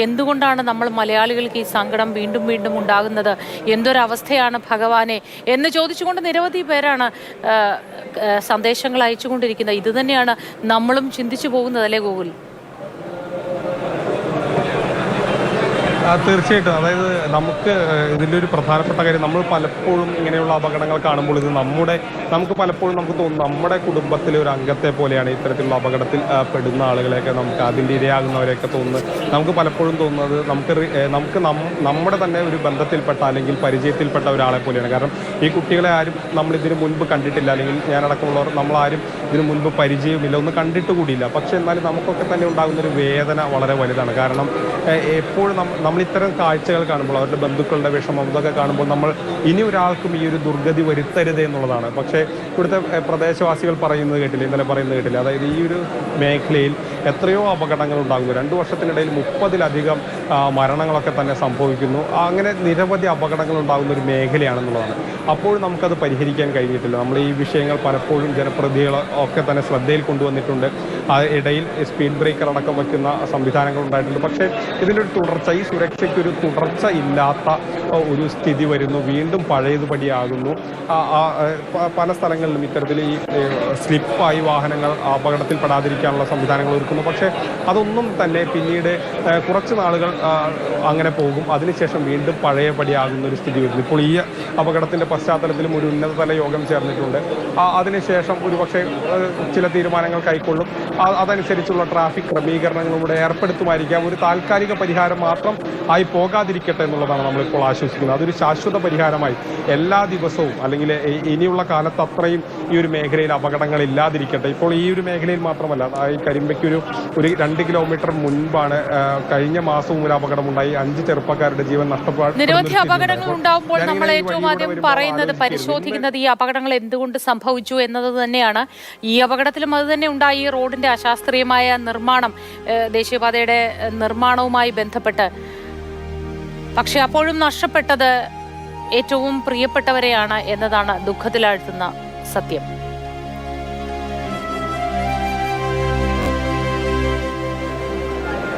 എന്തുകൊണ്ടാണ് നമ്മൾ മലയാളികൾക്ക് ഈ സങ്കടം വീണ്ടും വീണ്ടും ഉണ്ടാകുന്നത്? എന്തൊരവസ്ഥയാണ് ഭഗവാനെ എന്ന് ചോദിച്ചുകൊണ്ട് നിരവധി പേരാണ് സന്ദേശങ്ങൾ അയച്ചുകൊണ്ടിരിക്കുന്നത്. ഇത് തന്നെയാണ് നമ്മളും ചിന്തിച്ചു പോകുന്നത്, അല്ലേ ഗോകുൽ? തീർച്ചയായിട്ടും. അതായത് നമുക്ക് ഇതിൻ്റെ ഒരു പ്രധാനപ്പെട്ട കാര്യം, നമ്മൾ പലപ്പോഴും ഇങ്ങനെയുള്ള അപകടങ്ങൾ കാണുമ്പോൾ ഇത് നമുക്ക് പലപ്പോഴും നമുക്ക് തോന്നും നമ്മുടെ കുടുംബത്തിലെ ഒരു അംഗത്തെ പോലെയാണ് ഇത്തരത്തിലുള്ള അപകടത്തിൽ പെടുന്ന ആളുകളെയൊക്കെ, നമുക്ക് അതിൻ്റെ ഇരയാകുന്നവരെയൊക്കെ തോന്നുന്നത്. നമുക്ക് പലപ്പോഴും തോന്നുന്നത് നമുക്ക് നമ്മുടെ തന്നെ ഒരു ബന്ധത്തിൽപ്പെട്ട അല്ലെങ്കിൽ പരിചയത്തിൽപ്പെട്ട ഒരാളെ പോലെയാണ്. കാരണം ഈ കുട്ടികളെ ആരും നമ്മൾ ഇതിനു മുൻപ് കണ്ടിട്ടില്ല, അല്ലെങ്കിൽ ഞാനടക്കമുള്ളവർ നമ്മളാരും ഇതിനു മുൻപ് പരിചയമില്ല, ഒന്നും കണ്ടിട്ട് കൂടിയില്ല. പക്ഷെ എന്നാലും നമുക്കൊക്കെ തന്നെ ഉണ്ടാകുന്നൊരു വേദന വളരെ വലുതാണ്. കാരണം എപ്പോഴും നമ്മൾ ഇത്തരം കാഴ്ചകൾ കാണുമ്പോൾ, അവരുടെ ബന്ധുക്കളുടെ വിഷമം ഇതൊക്കെ കാണുമ്പോൾ നമ്മൾ ഇനി ഒരാൾക്കും ഈ ഒരു ദുർഗതി വരുത്തരുത് എന്നുള്ളതാണ്. പക്ഷേ ഇവിടുത്തെ പ്രദേശവാസികൾ ഇന്നലെ പറയുന്നത് കേട്ടില്ല. അതായത് ഈ ഒരു മേഖലയിൽ എത്രയോ അപകടങ്ങൾ ഉണ്ടാകുന്നു. 2 വർഷത്തിനിടയിൽ 30-ലധികം മരണങ്ങളൊക്കെ തന്നെ സംഭവിക്കുന്നു. അങ്ങനെ നിരവധി അപകടങ്ങൾ ഉണ്ടാകുന്ന ഒരു മേഖലയാണെന്നുള്ളതാണ്. അപ്പോൾ നമുക്കത് പരിഹരിക്കാൻ കഴിഞ്ഞിട്ടില്ല. നമ്മൾ ഈ വിഷയങ്ങൾ പലപ്പോഴും ജനപ്രതിനിധികൾ ഒക്കെ തന്നെ ശ്രദ്ധയിൽ കൊണ്ടുവന്നിട്ടുണ്ട്. ഇടയിൽ സ്പീഡ് ബ്രേക്കർ അടക്കം വയ്ക്കുന്ന സംവിധാനങ്ങൾ ഉണ്ടായിട്ടുണ്ട്. പക്ഷേ ഇതിൻ്റെ ഒരു തുടർച്ച, ഈ സുരക്ഷയ്ക്കൊരു തുടർച്ച ഇല്ലാത്ത ഒരു സ്ഥിതി വരുന്നു. വീണ്ടും പഴയതുപടിയാകുന്നു. പല സ്ഥലങ്ങളിലും ഇത്തരത്തിൽ ഈ സ്ലിപ്പായി വാഹനങ്ങൾ അപകടത്തിൽപ്പെടാതിരിക്കാനുള്ള സംവിധാനങ്ങൾ ഒരുക്കുന്നു. പക്ഷേ അതൊന്നും തന്നെ പിന്നീട് കുറച്ച് നാളുകൾ അങ്ങനെ പോകും. അതിനുശേഷം വീണ്ടും പഴയപടിയാകുന്ന ഒരു സ്ഥിതി വരുന്നു. ഇപ്പോൾ ഈ അപകടത്തിൻ്റെ പശ്ചാത്തലത്തിലും ഒരു ഉന്നതതല യോഗം ചേർന്നിട്ടുണ്ട്. അതിനുശേഷം ഒരുപക്ഷെ ചില തീരുമാനങ്ങൾ കൈക്കൊള്ളും. അതനുസരിച്ചുള്ള ട്രാഫിക് ക്രമീകരണങ്ങളിലൂടെ ഏർപ്പെടുത്തുമായിരിക്കാം. ഒരു താൽക്കാലിക പരിഹാരം മാത്രം ആയി പോകാതിരിക്കട്ടെ എന്നുള്ളതാണ് നമ്മളിപ്പോൾ ആശ്വസിക്കുന്നത്. അതൊരു ശാശ്വത പരിഹാരമായി എല്ലാ ദിവസവും അല്ലെങ്കിൽ ഇനിയുള്ള കാലത്ത് അത്രയും ഈ ഒരു മേഖലയിൽ അപകടങ്ങൾ ഇല്ലാതിരിക്കട്ടെ. ഇപ്പോൾ ഈ ഒരു മേഖലയിൽ മാത്രമല്ല, ഈ കരിമ്പയ്ക്ക് ഒരു 2 കിലോമീറ്റർ മുൻപാണ് കഴിഞ്ഞ മാസവും ഒരു അപകടമുണ്ടായി. 5 ചെറുപ്പക്കാരുടെ ജീവൻ നഷ്ടപ്പെട്ടു. നിരവധി അപകടങ്ങൾ ഉണ്ടാകുമ്പോൾ നമ്മൾ ഏറ്റവും ആദ്യം പറയുന്നത്, പരിശോധിക്കുന്നത് ഈ അപകടങ്ങൾ എന്തുകൊണ്ട് സംഭവിച്ചു എന്നത് തന്നെയാണ്. ഈ അപകടത്തിലും അത് തന്നെ ഉണ്ടായി. ഈ റോഡിന്റെ അശാസ്ത്രീയമായ നിർമ്മാണം, ദേശീയപാതയുടെ നിർമ്മാണവുമായി ബന്ധപ്പെട്ട്. പക്ഷെ അപ്പോഴും നഷ്ടപ്പെട്ടത് ഏറ്റവും പ്രിയപ്പെട്ടവരെയാണ് എന്നതാണ് ദുഃഖത്തിലാഴ്ത്തുന്ന സത്യം.